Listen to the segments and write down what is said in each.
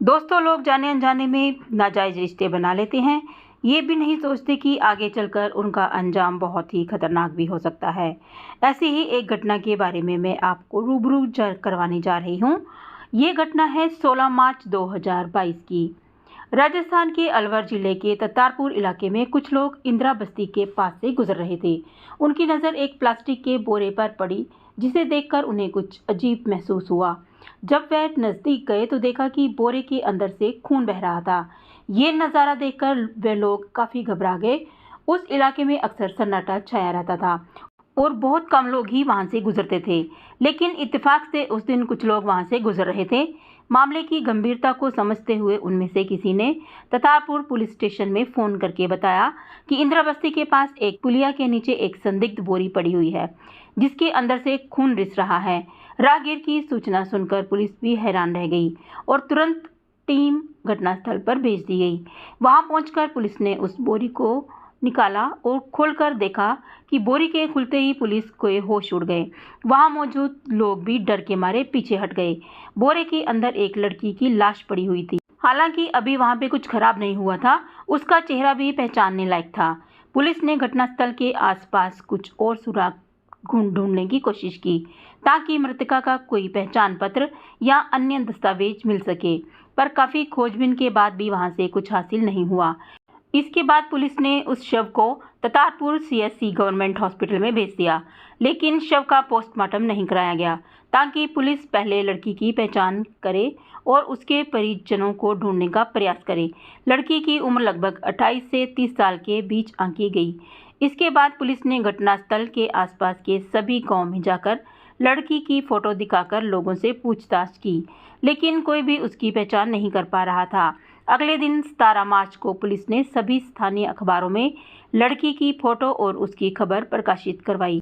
दोस्तों, लोग जाने अनजाने में नाजायज़ रिश्ते बना लेते हैं। ये भी नहीं सोचते कि आगे चलकर उनका अंजाम बहुत ही खतरनाक भी हो सकता है। ऐसी ही एक घटना के बारे में मैं आपको रूबरू करवाने जा रही हूँ। ये घटना है 16 मार्च 2022 की। राजस्थान के अलवर जिले के ततारपुर इलाके में कुछ लोग इंदिरा बस्ती के पास से गुजर रहे थे। उनकी नज़र एक प्लास्टिक के बोरे पर पड़ी, जिसे देखकर उन्हें कुछ अजीब महसूस हुआ। जब वह नजदीक गए तो देखा कि बोरे के अंदर से खून बह रहा था। ये नज़ारा देखकर वे लोग काफ़ी घबरा गए। उस इलाके में अक्सर सन्नाटा छाया रहता था और बहुत कम लोग ही वहां से गुजरते थे। लेकिन इत्तेफाक से उस दिन कुछ लोग वहां से गुजर रहे थे। मामले की गंभीरता को समझते हुए उनमें से किसी ने ततारपुर पुलिस स्टेशन में फ़ोन करके बताया कि इंदिरा बस्ती के पास एक पुलिया के नीचे एक संदिग्ध बोरी पड़ी हुई है, जिसके अंदर से खून रिस रहा है। राहगीर की सूचना सुनकर पुलिस भी हैरान रह गई और तुरंत टीम घटनास्थल पर भेज दी गई। वहां पहुंचकर पुलिस ने उस बोरी को निकाला और खोलकर देखा कि बोरी के खुलते ही पुलिस के होश उड़ गए। वहां मौजूद लोग भी डर के मारे पीछे हट गए। बोरे के अंदर एक लड़की की लाश पड़ी हुई थी। हालांकि अभी वहां पे कुछ खराब नहीं हुआ था, उसका चेहरा भी पहचानने लायक था। पुलिस ने घटनास्थल के आसपास कुछ और सुराग ढूंढने की कोशिश की ताकि मृतका का कोई पहचान पत्र या अन्य दस्तावेज मिल सके, पर काफी खोजबीन के बाद भी वहां से कुछ हासिल नहीं हुआ। इसके बाद पुलिस ने उस शव को ततारपुर सीएससी गवर्नमेंट हॉस्पिटल में भेज दिया, लेकिन शव का पोस्टमार्टम नहीं कराया गया ताकि पुलिस पहले लड़की की पहचान करे और उसके परिजनों को ढूंढने का प्रयास करे। लड़की की उम्र लगभग 28 से 30 साल के बीच आंकी गई। इसके बाद पुलिस ने घटनास्थल के आसपास के सभी गांव में जाकर लड़की की फोटो दिखाकर लोगों से पूछताछ की, लेकिन कोई भी उसकी पहचान नहीं कर पा रहा था। अगले दिन 17 मार्च को पुलिस ने सभी स्थानीय अखबारों में लड़की की फोटो और उसकी खबर प्रकाशित करवाई।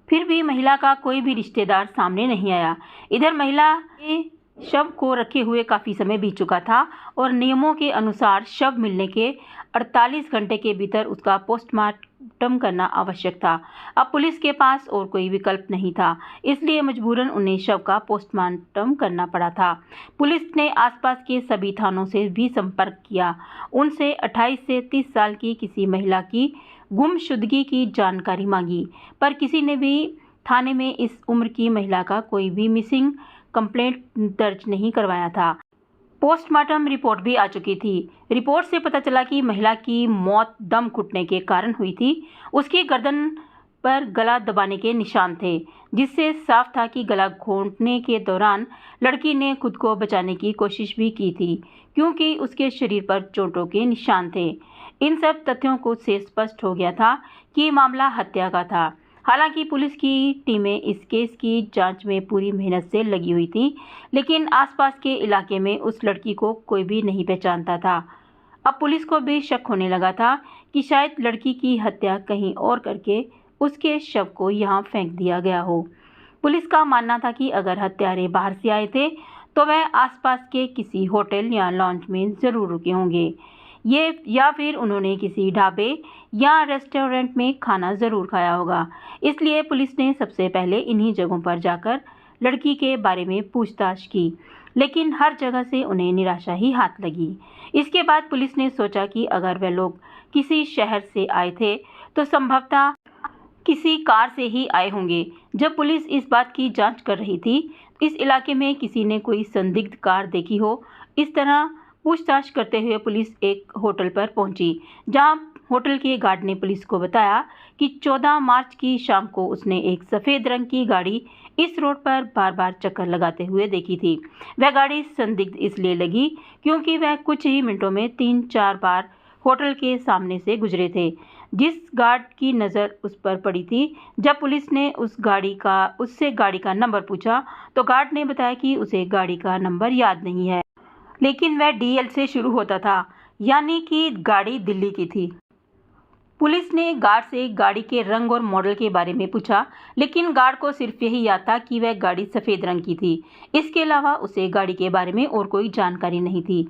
फिर भी महिला का कोई भी रिश्तेदार सामने नहीं आया। इधर महिला के शव को रखे हुए काफी समय बीत चुका था और नियमों के अनुसार शव मिलने के 48 घंटे के भीतर उसका पोस्टमार्टम करना आवश्यक था। अब पुलिस के पास और कोई विकल्प नहीं था, इसलिए मजबूरन उन्हें शव का पोस्टमार्टम करना पड़ा था। पुलिस ने आसपास के सभी थानों से भी संपर्क किया, उनसे 28 से 30 साल की किसी महिला की गुमशुदगी की जानकारी मांगी, पर किसी ने भी थाने में इस उम्र की महिला का कोई भी मिसिंग कंप्लेंट दर्ज नहीं करवाया था। पोस्टमार्टम रिपोर्ट भी आ चुकी थी। रिपोर्ट से पता चला कि महिला की मौत दम घुटने के कारण हुई थी। उसकी गर्दन पर गला दबाने के निशान थे, जिससे साफ था कि गला घोंटने के दौरान लड़की ने खुद को बचाने की कोशिश भी की थी, क्योंकि उसके शरीर पर चोटों के निशान थे। इन सब तथ्यों को से स्पष्ट हो गया था कि मामला हत्या का था। हालांकि पुलिस की टीमें इस केस की जांच में पूरी मेहनत से लगी हुई थी, लेकिन आसपास के इलाके में उस लड़की को कोई भी नहीं पहचानता था। अब पुलिस को भी शक होने लगा था कि शायद लड़की की हत्या कहीं और करके उसके शव को यहाँ फेंक दिया गया हो। पुलिस का मानना था कि अगर हत्यारे बाहर से आए थे तो वह आसपास के किसी होटल या लॉन्च में जरूर रुके होंगे, ये या फिर उन्होंने किसी ढाबे या रेस्टोरेंट में खाना जरूर खाया होगा। इसलिए पुलिस ने सबसे पहले इन्हीं जगहों पर जाकर लड़की के बारे में पूछताछ की, लेकिन हर जगह से उन्हें निराशा ही हाथ लगी। इसके बाद पुलिस ने सोचा कि अगर वे लोग किसी शहर से आए थे तो संभवतः किसी कार से ही आए होंगे। जब पुलिस इस बात की जांच कर रही थी, इस इलाके में किसी ने कोई संदिग्ध कार देखी हो। इस तरह पूछताछ करते हुए पुलिस एक होटल पर पहुंची, जहां होटल के गार्ड ने पुलिस को बताया कि 14 मार्च की शाम को उसने एक सफ़ेद रंग की गाड़ी इस रोड पर बार बार चक्कर लगाते हुए देखी थी। वह गाड़ी संदिग्ध इसलिए लगी क्योंकि वह कुछ ही मिनटों में 3-4 बार होटल के सामने से गुजरे थे। जिस गार्ड की नज़र उस पर पड़ी थी, जब पुलिस ने उससे गाड़ी का नंबर पूछा तो गार्ड ने बताया कि उसे गाड़ी का नंबर याद नहीं है, लेकिन वह डीएल से शुरू होता था, यानी कि गाड़ी दिल्ली की थी। पुलिस ने गार्ड से गाड़ी के रंग और मॉडल के बारे में पूछा, लेकिन गार्ड को सिर्फ यही याद था कि वह गाड़ी सफ़ेद रंग की थी। इसके अलावा उसे गाड़ी के बारे में और कोई जानकारी नहीं थी।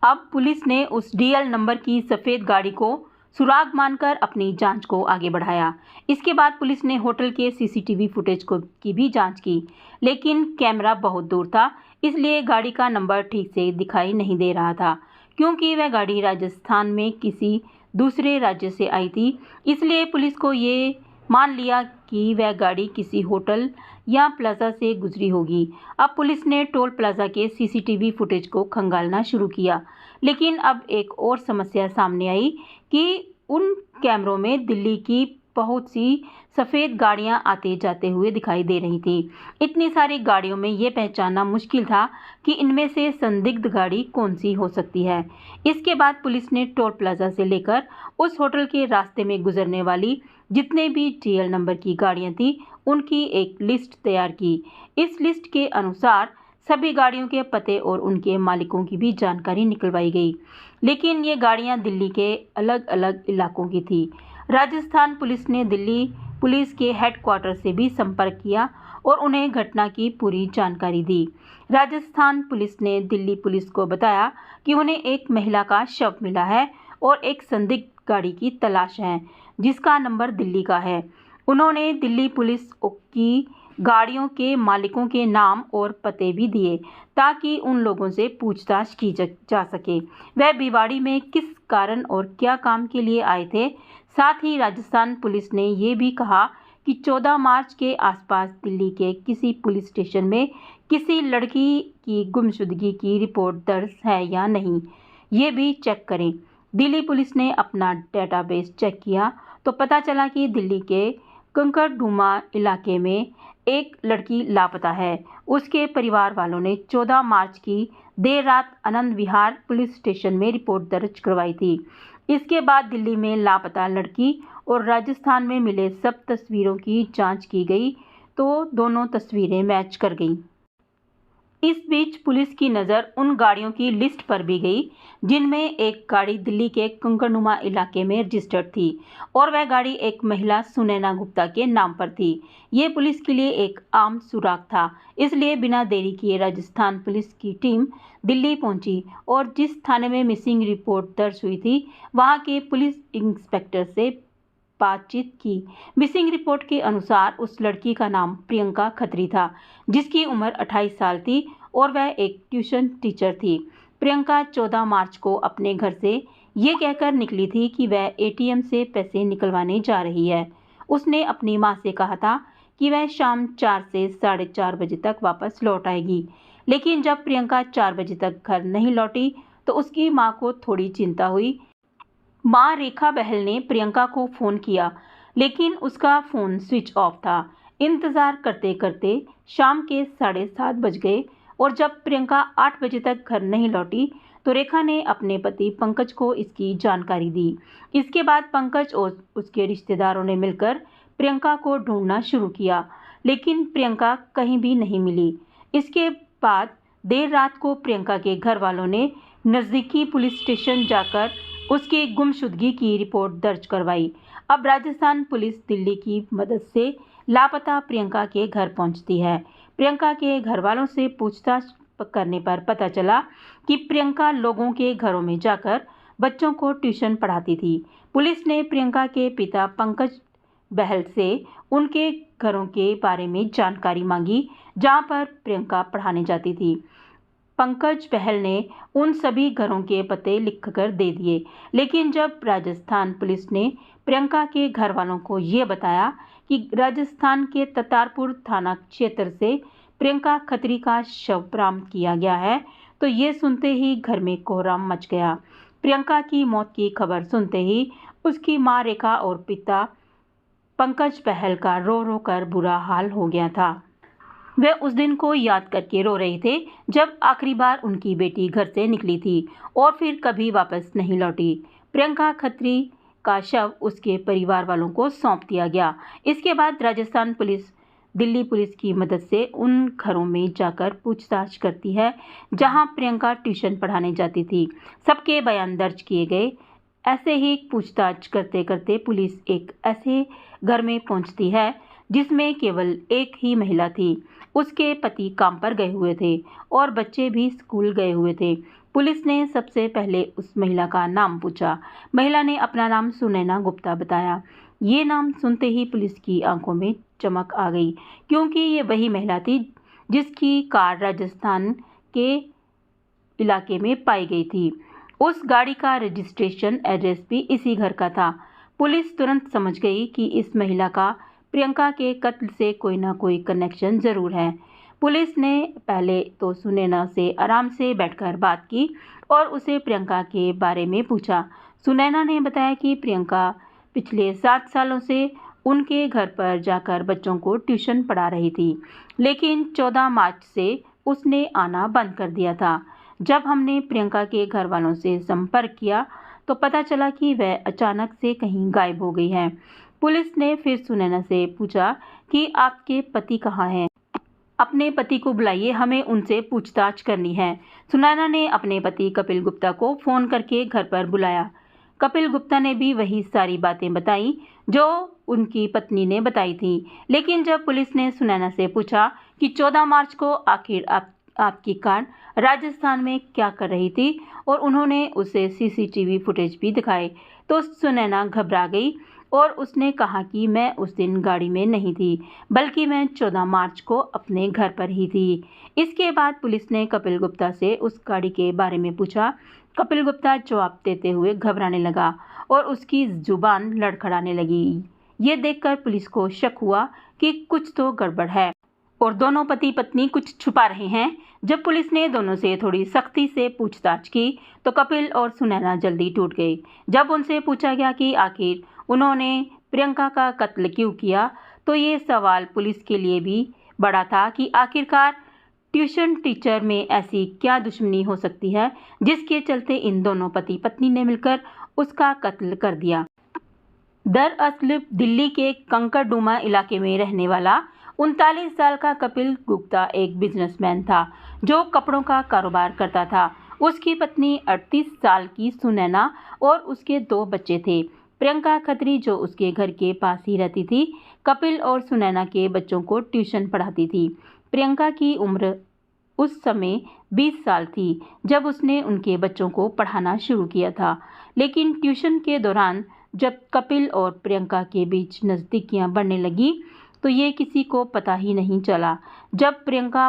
अब पुलिस ने उस डीएल नंबर की सफ़ेद गाड़ी को सुराग मानकर अपनी जांच को आगे बढ़ाया। इसके बाद पुलिस ने होटल के सीसीटीवी फुटेज की भी जांच की, लेकिन कैमरा बहुत दूर था, इसलिए गाड़ी का नंबर ठीक से दिखाई नहीं दे रहा था। क्योंकि वह गाड़ी राजस्थान में किसी दूसरे राज्य से आई थी, इसलिए पुलिस को ये मान लिया कि वह गाड़ी किसी होटल या प्लाजा से गुजरी होगी। अब पुलिस ने टोल प्लाजा के सीसीटीवी फुटेज को खंगालना शुरू किया, लेकिन अब एक और समस्या सामने आई कि उन कैमरों में दिल्ली की बहुत सी सफ़ेद गाड़ियां आते जाते हुए दिखाई दे रही थीं। इतनी सारी गाड़ियों में ये पहचानना मुश्किल था कि इनमें से संदिग्ध गाड़ी कौन सी हो सकती है। इसके बाद पुलिस ने टोल प्लाजा से लेकर उस होटल के रास्ते में गुजरने वाली जितने भी TL नंबर की गाड़ियां थीं, उनकी एक लिस्ट तैयार की। इस लिस्ट के अनुसार सभी गाड़ियों के पते और उनके मालिकों की भी जानकारी निकलवाई गई, लेकिन ये गाड़ियां दिल्ली के अलग अलग इलाकों की थी। राजस्थान पुलिस ने दिल्ली पुलिस के हेडक्वार्टर से भी संपर्क किया और उन्हें घटना की पूरी जानकारी दी। राजस्थान पुलिस ने दिल्ली पुलिस को बताया कि उन्हें एक महिला का शव मिला है और एक संदिग्ध गाड़ी की तलाश है, जिसका नंबर दिल्ली का है। उन्होंने दिल्ली पुलिस की गाड़ियों के मालिकों के नाम और पते भी दिए, ताकि उन लोगों से पूछताछ की जा सके वह भिवाड़ी में किस कारण और क्या काम के लिए आए थे। साथ ही राजस्थान पुलिस ने ये भी कहा कि 14 मार्च के आसपास दिल्ली के किसी पुलिस स्टेशन में किसी लड़की की गुमशुदगी की रिपोर्ट दर्ज है या नहीं, ये भी चेक करें। दिल्ली पुलिस ने अपना डेटाबेस चेक किया तो पता चला कि दिल्ली के कंकरडुमा इलाके में एक लड़की लापता है। उसके परिवार वालों ने 14 मार्च की देर रात आनंद विहार पुलिस स्टेशन में रिपोर्ट दर्ज करवाई थी। इसके बाद दिल्ली में लापता लड़की और राजस्थान में मिले सब तस्वीरों की जांच की गई तो दोनों तस्वीरें मैच कर गईं। इस बीच पुलिस की नज़र उन गाड़ियों की लिस्ट पर भी गई जिनमें एक गाड़ी दिल्ली के कंकरनुमा इलाके में रजिस्टर्ड थी और वह गाड़ी एक महिला सुनैना गुप्ता के नाम पर थी। ये पुलिस के लिए एक आम सुराग था, इसलिए बिना देरी किए राजस्थान पुलिस की टीम दिल्ली पहुंची और जिस थाने में मिसिंग रिपोर्ट दर्ज हुई थी, वहां के पुलिस इंस्पेक्टर से बातचीत की। मिसिंग रिपोर्ट के अनुसार उस लड़की का नाम प्रियंका खत्री था, जिसकी उम्र 28 साल थी और वह एक ट्यूशन टीचर थी। प्रियंका 14 मार्च को अपने घर से ये कहकर निकली थी कि वह ATM से पैसे निकलवाने जा रही है। उसने अपनी मां से कहा था कि वह शाम 4 से 4:30 बजे तक वापस लौट आएगी, लेकिन जब प्रियंका 4 बजे तक घर नहीं लौटी तो उसकी मां को थोड़ी चिंता हुई। मां रेखा बहल ने प्रियंका को फ़ोन किया, लेकिन उसका फ़ोन स्विच ऑफ था। इंतज़ार करते करते शाम के 7:30 बज गए और जब प्रियंका 8 बजे तक घर नहीं लौटी तो रेखा ने अपने पति पंकज को इसकी जानकारी दी। इसके बाद पंकज और उसके रिश्तेदारों ने मिलकर प्रियंका को ढूंढना शुरू किया, लेकिन प्रियंका कहीं भी नहीं मिली। इसके बाद देर रात को प्रियंका के घर वालों ने नज़दीकी पुलिस स्टेशन जाकर उसकी गुमशुदगी की रिपोर्ट दर्ज करवाई। अब राजस्थान पुलिस दिल्ली की मदद से लापता प्रियंका के घर पहुंचती है। प्रियंका के घर वालों से पूछताछ करने पर पता चला कि प्रियंका लोगों के घरों में जाकर बच्चों को ट्यूशन पढ़ाती थी। पुलिस ने प्रियंका के पिता पंकज बहल से उनके घरों के बारे में जानकारी मांगी, जहां पर प्रियंका पढ़ाने जाती थी। पंकज बहल ने उन सभी घरों के पते लिखकर दे दिए, लेकिन जब राजस्थान पुलिस ने प्रियंका के घर वालों को ये बताया कि राजस्थान के ततारपुर थाना क्षेत्र से प्रियंका खत्री का शव बरामद किया गया है, तो ये सुनते ही घर में कोहराम मच गया। प्रियंका की मौत की खबर सुनते ही उसकी मां रेखा और पिता पंकज बहल का रो रो कर बुरा हाल हो गया था। वे उस दिन को याद करके रो रहे थे जब आखिरी बार उनकी बेटी घर से निकली थी और फिर कभी वापस नहीं लौटी। प्रियंका खत्री का शव उसके परिवार वालों को सौंप दिया गया। इसके बाद राजस्थान पुलिस दिल्ली पुलिस की मदद से उन घरों में जाकर पूछताछ करती है जहां प्रियंका ट्यूशन पढ़ाने जाती थी। सबके बयान दर्ज किए गए। ऐसे ही पूछताछ करते करते पुलिस एक ऐसे घर में पहुंचती है जिसमें केवल एक ही महिला थी। उसके पति काम पर गए हुए थे और बच्चे भी स्कूल गए हुए थे। पुलिस ने सबसे पहले उस महिला का नाम पूछा। महिला ने अपना नाम सुनैना गुप्ता बताया। ये नाम सुनते ही पुलिस की आंखों में चमक आ गई, क्योंकि ये वही महिला थी जिसकी कार राजस्थान के इलाके में पाई गई थी। उस गाड़ी का रजिस्ट्रेशन एड्रेस भी इसी घर का था। पुलिस तुरंत समझ गई कि इस महिला का प्रियंका के कत्ल से कोई ना कोई कनेक्शन जरूर है। पुलिस ने पहले तो सुनैना से आराम से बैठकर बात की और उसे प्रियंका के बारे में पूछा। सुनैना ने बताया कि प्रियंका पिछले 7 सालों से उनके घर पर जाकर बच्चों को ट्यूशन पढ़ा रही थी, लेकिन 14 मार्च से उसने आना बंद कर दिया था। जब हमने प्रियंका के घर वालों से संपर्क किया तो पता चला कि वह अचानक से कहीं गायब हो गई है। पुलिस ने फिर सुनैना से पूछा कि आपके पति कहाँ हैं? अपने पति को बुलाइए, हमें उनसे पूछताछ करनी है। सुनैना ने अपने पति कपिल गुप्ता को फ़ोन करके घर पर बुलाया। कपिल गुप्ता ने भी वही सारी बातें बताई जो उनकी पत्नी ने बताई थी। लेकिन जब पुलिस ने सुनैना से पूछा कि 14 मार्च को आखिर आपकी कार राजस्थान में क्या कर रही थी और उन्होंने उसे सीसीटीवी फुटेज भी दिखाए, तो सुनैना घबरा गई और उसने कहा कि मैं उस दिन गाड़ी में नहीं थी, बल्कि मैं 14 मार्च को अपने घर पर ही थी। इसके बाद पुलिस ने कपिल गुप्ता से उस गाड़ी के बारे में पूछा। कपिल गुप्ता जवाब देते हुए घबराने लगा और उसकी जुबान लड़खड़ाने लगी। ये देखकर पुलिस को शक हुआ कि कुछ तो गड़बड़ है और दोनों पति पत्नी कुछ छुपा रहे हैं। जब पुलिस ने दोनों से थोड़ी सख्ती से पूछताछ की तो कपिल और सुनैना जल्दी टूट गए। जब उनसे पूछा गया कि आखिर उन्होंने प्रियंका का कत्ल क्यों किया, तो ये सवाल पुलिस के लिए भी बड़ा था कि आखिरकार ट्यूशन टीचर में ऐसी क्या दुश्मनी हो सकती है जिसके चलते इन दोनों पति पत्नी ने मिलकर उसका कत्ल कर दिया। दरअसल दिल्ली के कंकरडुमा इलाके में रहने वाला 39 साल का कपिल गुप्ता एक बिजनेसमैन था जो कपड़ों का कारोबार करता था। उसकी पत्नी 38 साल की सुनैना और उसके 2 बच्चे थे। प्रियंका खत्री जो उसके घर के पास ही रहती थी, कपिल और सुनैना के बच्चों को ट्यूशन पढ़ाती थी। प्रियंका की उम्र उस समय 20 साल थी जब उसने उनके बच्चों को पढ़ाना शुरू किया था। लेकिन ट्यूशन के दौरान जब कपिल और प्रियंका के बीच नज़दीकियां बढ़ने लगी तो ये किसी को पता ही नहीं चला। जब प्रियंका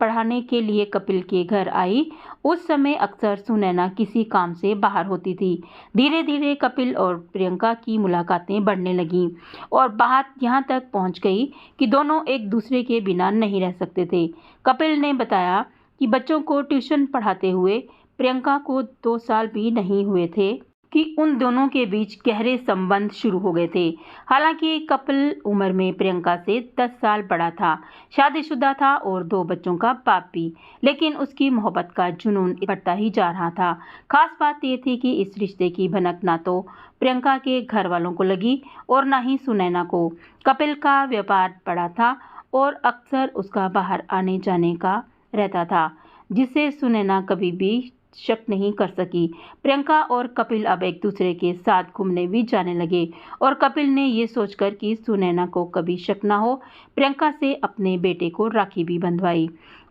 पढ़ाने के लिए कपिल के घर आई, उस समय अक्सर सुनैना किसी काम से बाहर होती थी। धीरे धीरे कपिल और प्रियंका की मुलाकातें बढ़ने लगीं और बात यहाँ तक पहुँच गई कि दोनों एक दूसरे के बिना नहीं रह सकते थे। कपिल ने बताया कि बच्चों को ट्यूशन पढ़ाते हुए प्रियंका को 2 साल भी नहीं हुए थे कि उन दोनों के बीच गहरे संबंध शुरू हो गए थे। हालांकि कपिल उम्र में प्रियंका से 10 साल बड़ा था, शादीशुदा था और 2 बच्चों का बाप भी, लेकिन उसकी मोहब्बत का जुनून बढ़ता ही जा रहा था। खास बात यह थी कि इस रिश्ते की भनक ना तो प्रियंका के घर वालों को लगी और ना ही सुनैना को। कपिल का व्यापार बड़ा था और अक्सर उसका बाहर आने जाने का रहता था, जिसे सुनैना कभी भी शक नहीं कर सकी। प्रियंका और कपिल अब एक दूसरे के साथ घूमने भी जाने लगे और कपिल ने ये सोचकर कि सुनैना को कभी शक ना हो, प्रियंका से अपने बेटे को राखी भी बंधवाई।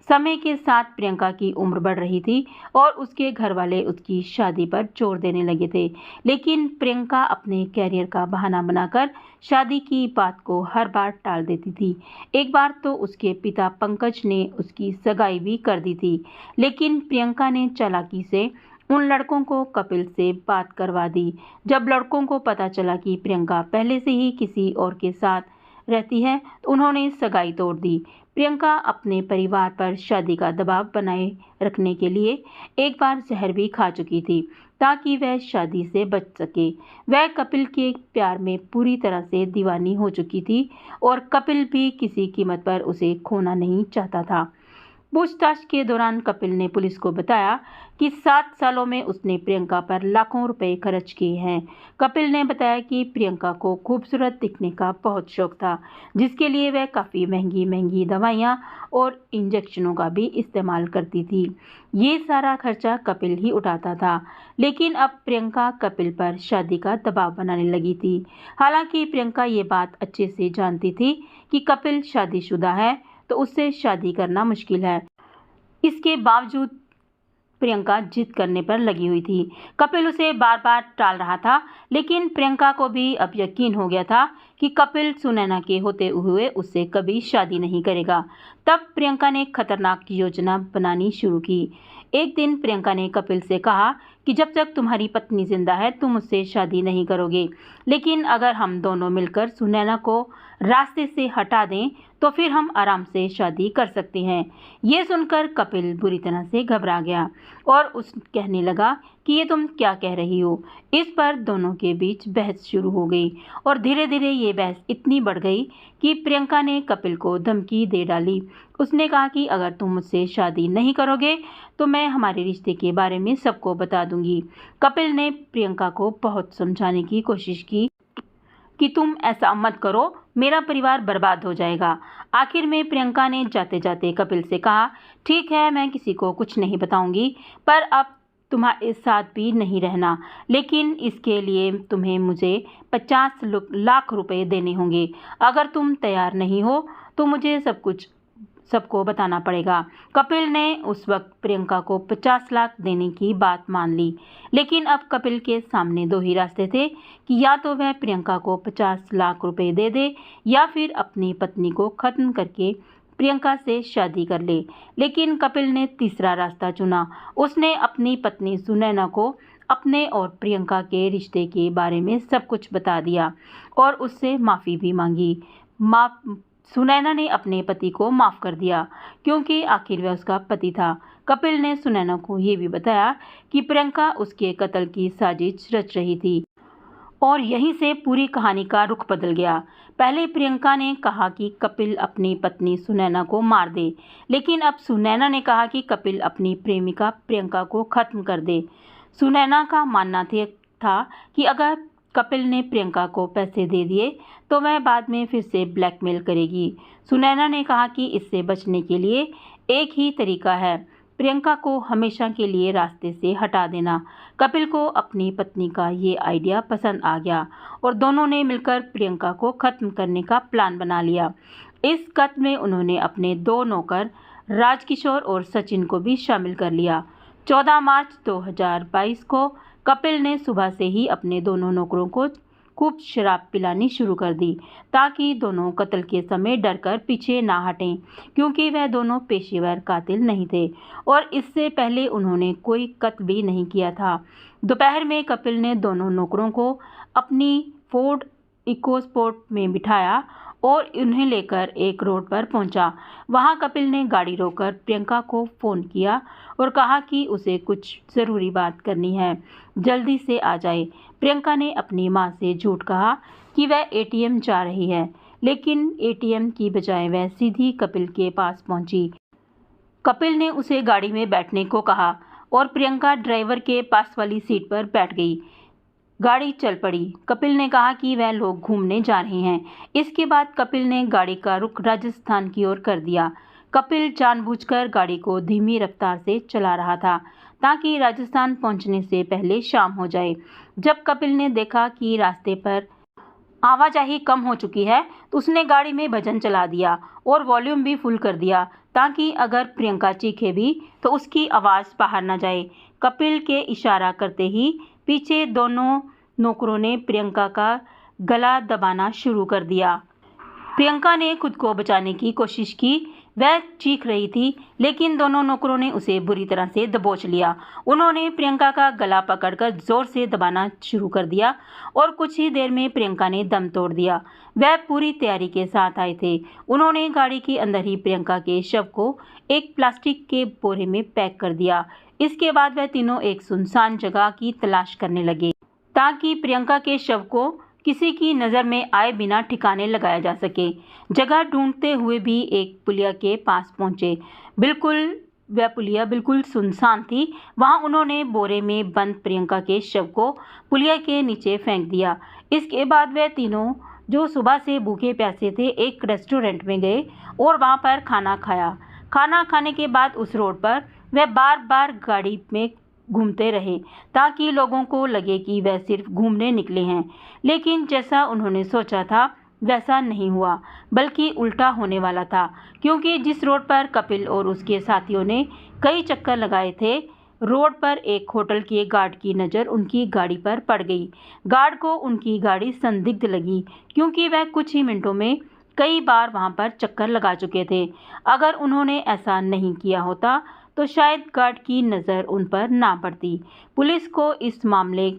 समय के साथ प्रियंका की उम्र बढ़ रही थी और उसके घर वाले उसकी शादी पर जोर देने लगे थे, लेकिन प्रियंका अपने कैरियर का बहाना बनाकर शादी की बात को हर बार टाल देती थी। एक बार तो उसके पिता पंकज ने उसकी सगाई भी कर दी थी, लेकिन प्रियंका ने चालाकी से उन लड़कों को कपिल से बात करवा दी। जब लड़कों को पता चला कि प्रियंका पहले से ही किसी और के साथ रहती है तो उन्होंने सगाई तोड़ दी। प्रियंका अपने परिवार पर शादी का दबाव बनाए रखने के लिए एक बार जहर भी खा चुकी थी ताकि वह शादी से बच सके। वह कपिल के प्यार में पूरी तरह से दीवानी हो चुकी थी और कपिल भी किसी कीमत पर उसे खोना नहीं चाहता था। पूछताछ के दौरान कपिल ने पुलिस को बताया कि 7 सालों में उसने प्रियंका पर लाखों रुपए खर्च किए हैं। कपिल ने बताया कि प्रियंका को खूबसूरत दिखने का बहुत शौक था, जिसके लिए वह काफ़ी महंगी महंगी दवाइयाँ और इंजेक्शनों का भी इस्तेमाल करती थी। ये सारा खर्चा कपिल ही उठाता था, लेकिन अब प्रियंका कपिल पर शादी का दबाव बनाने लगी थी। हालांकि प्रियंका ये बात अच्छे से जानती थी कि कपिल शादीशुदा है तो उससे शादी करना मुश्किल है। इसके बावजूद प्रियंका जिद करने पर लगी हुई थी। कपिल उसे बार बार टाल रहा था, लेकिन प्रियंका को भी अब यकीन हो गया था कि कपिल सुनैना के होते हुए उससे कभी शादी नहीं करेगा। तब प्रियंका ने खतरनाक योजना बनानी शुरू की। एक दिन प्रियंका ने कपिल से कहा कि जब तक तुम्हारी पत्नी जिंदा है तुम उससे शादी नहीं करोगे, लेकिन अगर हम दोनों मिलकर सुनैना को रास्ते से हटा दें तो फिर हम आराम से शादी कर सकते हैं। ये सुनकर कपिल बुरी तरह से घबरा गया और उस कहने लगा कि ये तुम क्या कह रही हो। इस पर दोनों के बीच बहस शुरू हो गई और धीरे धीरे ये बहस इतनी बढ़ गई कि प्रियंका ने कपिल को धमकी दे डाली। उसने कहा कि अगर तुम मुझसे शादी नहीं करोगे तो मैं हमारे रिश्ते के बारे में सबको बता दूंगी। कपिल ने प्रियंका को बहुत समझाने की कोशिश की कि तुम ऐसा मत करो, मेरा परिवार बर्बाद हो जाएगा। आखिर में प्रियंका ने जाते जाते कपिल से कहा, ठीक है मैं किसी को कुछ नहीं बताऊंगी, पर अब तुम्हारे साथ भी नहीं रहना, लेकिन इसके लिए तुम्हें मुझे 50 लाख रुपए देने होंगे। अगर तुम तैयार नहीं हो तो मुझे सबको बताना पड़ेगा। कपिल ने उस वक्त प्रियंका को 50 लाख देने की बात मान ली, लेकिन अब कपिल के सामने दो ही रास्ते थे कि या तो वह प्रियंका को 50 लाख रुपए दे दे या फिर अपनी पत्नी को खत्म करके प्रियंका से शादी कर ले। लेकिन कपिल ने तीसरा रास्ता चुना। उसने अपनी पत्नी सुनैना को अपने और प्रियंका के रिश्ते के बारे में सब कुछ बता दिया और उससे माफ़ी भी मांगी। सुनैना ने अपने पति को माफ़ कर दिया क्योंकि आखिर वह उसका पति था। कपिल ने सुनैना को ये भी बताया कि प्रियंका उसके कत्ल की साजिश रच रही थी और यहीं से पूरी कहानी का रुख बदल गया। पहले प्रियंका ने कहा कि कपिल अपनी पत्नी सुनैना को मार दे, लेकिन अब सुनैना ने कहा कि कपिल अपनी प्रेमिका प्रियंका को खत्म कर दे। सुनैना का मानना था कि अगर कपिल ने प्रियंका को पैसे दे दिए तो वह बाद में फिर से ब्लैकमेल करेगी। सुनैना ने कहा कि इससे बचने के लिए एक ही तरीका है, प्रियंका को हमेशा के लिए रास्ते से हटा देना। कपिल को अपनी पत्नी का ये आइडिया पसंद आ गया और दोनों ने मिलकर प्रियंका को खत्म करने का प्लान बना लिया। इस कत्ल में उन्होंने अपने 2 नौकर राजकिशोर और सचिन को भी शामिल कर लिया। 14 मार्च 2022 को कपिल ने सुबह से ही अपने दोनों नौकरों को खूब शराब पिलानी शुरू कर दी ताकि दोनों कत्ल के समय डरकर पीछे ना हटें, क्योंकि वह दोनों पेशेवर कातिल नहीं थे और इससे पहले उन्होंने कोई कत्ल भी नहीं किया था। दोपहर में कपिल ने दोनों नौकरों को अपनी फोर्ड इकोस्पोर्ट में बिठाया और उन्हें लेकर एक रोड पर पहुंचा। वहां कपिल ने गाड़ी रोककर प्रियंका को फ़ोन किया और कहा कि उसे कुछ ज़रूरी बात करनी है, जल्दी से आ जाए। प्रियंका ने अपनी मां से झूठ कहा कि वह एटीएम जा रही है, लेकिन एटीएम की बजाय वह सीधी कपिल के पास पहुंची। कपिल ने उसे गाड़ी में बैठने को कहा और प्रियंका ड्राइवर के पास वाली सीट पर बैठ गई। गाड़ी चल पड़ी। कपिल ने कहा कि वह लोग घूमने जा रहे हैं। इसके बाद कपिल ने गाड़ी का रुख राजस्थान की ओर कर दिया। कपिल जानबूझकर गाड़ी को धीमी रफ्तार से चला रहा था ताकि राजस्थान पहुंचने से पहले शाम हो जाए। जब कपिल ने देखा कि रास्ते पर आवाजाही कम हो चुकी है तो उसने गाड़ी में भजन चला दिया और वॉल्यूम भी फुल कर दिया ताकि अगर प्रियंका चीखे भी तो उसकी आवाज़ बाहर न जाए। कपिल के इशारा करते ही पीछे दोनों नौकरों ने प्रियंका का गला दबाना शुरू कर दिया। प्रियंका ने खुद को बचाने की कोशिश की। वह चीख रही थी, लेकिन दोनों नौकरों ने उसे बुरी तरह से दबोच लिया। उन्होंने प्रियंका का गला पकड़कर जोर से दबाना शुरू कर दिया और कुछ ही देर में प्रियंका ने दम तोड़ दिया। वह पूरी तैयारी के साथ आए थे। उन्होंने गाड़ी के अंदर ही प्रियंका के शव को एक प्लास्टिक के बोरे में पैक कर दिया। इसके बाद वह तीनों एक सुनसान जगह की तलाश करने लगे ताकि प्रियंका के शव को किसी की नज़र में आए बिना ठिकाने लगाया जा सके। जगह ढूंढते हुए भी एक पुलिया के पास पहुंचे। वह पुलिया बिल्कुल सुनसान थी। वहां उन्होंने बोरे में बंद प्रियंका के शव को पुलिया के नीचे फेंक दिया। इसके बाद वह तीनों जो सुबह से भूखे प्यासे थे एक रेस्टोरेंट में गए और वहां पर खाना खाया। खाना खाने के बाद उस रोड पर वह बार बार गाड़ी में घूमते रहे ताकि लोगों को लगे कि वह सिर्फ घूमने निकले हैं, लेकिन जैसा उन्होंने सोचा था वैसा नहीं हुआ, बल्कि उल्टा होने वाला था, क्योंकि जिस रोड पर कपिल और उसके साथियों ने कई चक्कर लगाए थे रोड पर एक होटल के गार्ड की नज़र उनकी गाड़ी पर पड़ गई। गार्ड को उनकी गाड़ी संदिग्ध लगी क्योंकि वह कुछ ही मिनटों में कई बार वहां पर चक्कर लगा चुके थे। अगर उन्होंने ऐसा नहीं किया होता तो शायद गार्ड की नज़र उन पर ना पड़ती। पुलिस को इस मामले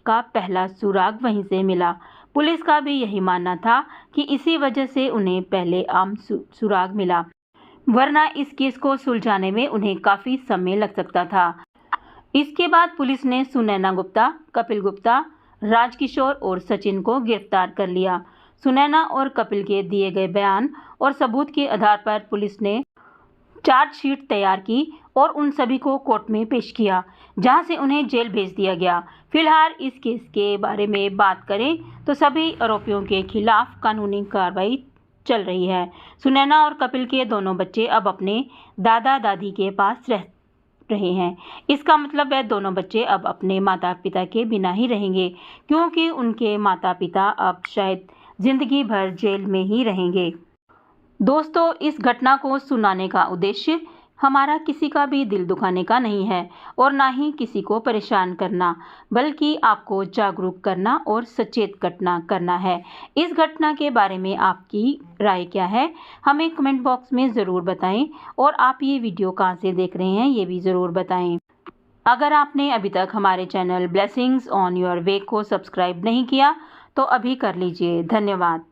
का पहला सुराग वहीं से मिला। पुलिस का भी यही मानना था कि इसी वजह से उन्हें पहले आम सुराग मिला, वरना इस केस को सुलझाने में उन्हें काफ़ी समय लग सकता था। इसके बाद पुलिस ने सुनैना गुप्ता, कपिल गुप्ता, राजकिशोर और सचिन को गिरफ्तार कर लिया। सुनैना और कपिल के दिए गए बयान और सबूत के आधार पर पुलिस ने चार्जशीट तैयार की और उन सभी को कोर्ट में पेश किया, जहां से उन्हें जेल भेज दिया गया। फिलहाल इस केस के बारे में बात करें तो सभी आरोपियों के खिलाफ कानूनी कार्रवाई चल रही है। सुनैना और कपिल के दोनों बच्चे अब अपने दादा दादी के पास रह रहे हैं। इसका मतलब है दोनों बच्चे अब अपने माता पिता के बिना ही रहेंगे, क्योंकि उनके माता पिता अब शायद जिंदगी भर जेल में ही रहेंगे। दोस्तों, इस घटना को सुनाने का उद्देश्य हमारा किसी का भी दिल दुखाने का नहीं है और ना ही किसी को परेशान करना, बल्कि आपको जागरूक करना और सचेत करना है। इस घटना के बारे में आपकी राय क्या है, हमें कमेंट बॉक्स में ज़रूर बताएं और आप ये वीडियो कहाँ से देख रहे हैं ये भी ज़रूर बताएं। अगर आपने अभी तक हमारे channel blessings on your way को सब्सक्राइब नहीं किया तो अभी कर लीजिए। धन्यवाद।